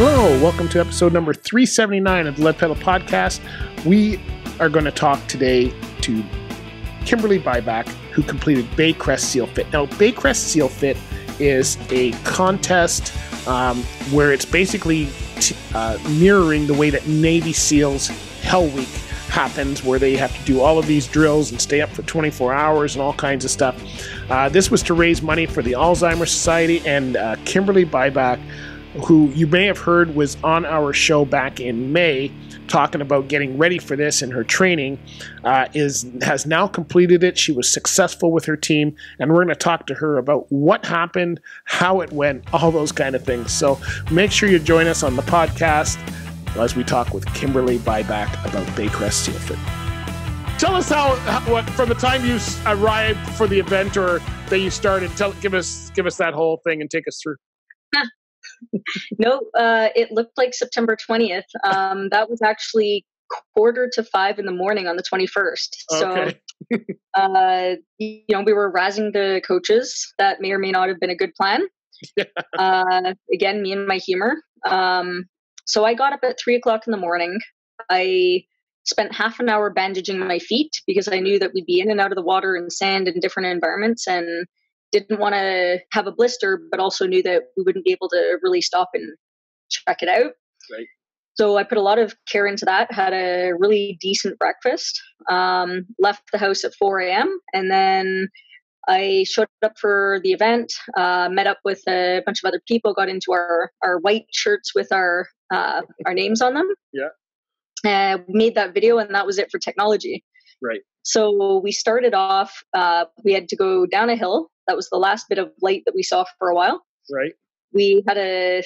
Hello, welcome to episode number 379 of the Lead Pedal Podcast. We are going to talk today to Kimberly Biback, who completed Baycrest Sealfit. Now, Baycrest Sealfit is a contest where it's basically mirroring the way that Navy SEALs Hell Week happens, where they have to do all of these drills and stay up for 24 hours and all kinds of stuff. This was to raise money for the Alzheimer's Society, and Kimberly Biback, who you may have heard was on our show back in May talking about getting ready for this in her training, has now completed it. She was successful with her team, and we're going to talk to her about what happened, how it went, all those kind of things. So make sure you join us on the podcast as we talk with Kimberly Biback about Baycrest Sealfit. Tell us what from the time you arrived for the event or that you started. Give us that whole thing and take us through. No, it looked like September 20th. That was actually 4:45 in the morning on the 21st. Okay. So, we were razzing the coaches. That may or may not have been a good plan. Again, me and my humor. So I got up at 3:00 in the morning. I spent half an hour bandaging my feet because I knew that we'd be in and out of the water and sand in different environments, and didn't want to have a blister, but also knew that we wouldn't be able to really stop and check it out. Right. So I put a lot of care into that, had a really decent breakfast, left the house at 4 a.m. And then I showed up for the event, met up with a bunch of other people, got into our white shirts with our names on them. Yeah. Made that video, and that was it for technology. Right. So we started off, we had to go down a hill. That was the last bit of light that we saw for a while. Right. We had a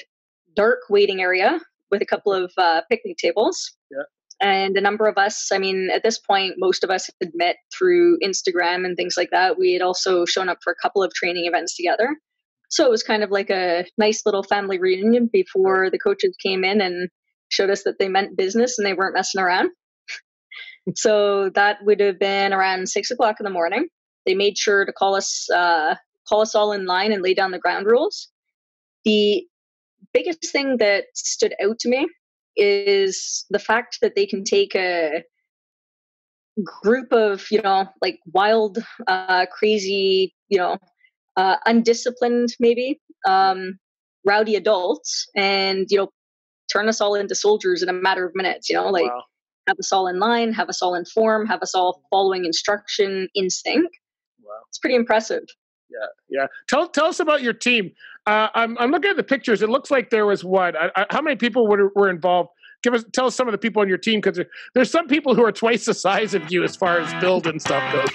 dark waiting area with a couple of picnic tables. Yeah. And a number of us, at this point, most of us had met through Instagram and things like that. We had also shown up for a couple of training events together. So it was kind of like a nice little family reunion before the coaches came in and showed us that they meant business and they weren't messing around. So that would have been around 6:00 in the morning. They made sure to call us all in line and lay down the ground rules. The biggest thing that stood out to me is the fact that they can take a group of, wild, crazy, undisciplined, maybe, rowdy adults and, turn us all into soldiers in a matter of minutes, Wow. Have us all in line, have us all in form, have us all following instruction in sync. Wow. It's pretty impressive. Yeah. Tell us about your team. I'm looking at the pictures. It looks like there was how many people were involved? Tell us some of the people on your team, because there's some people who are twice the size of you as far as build and stuff goes.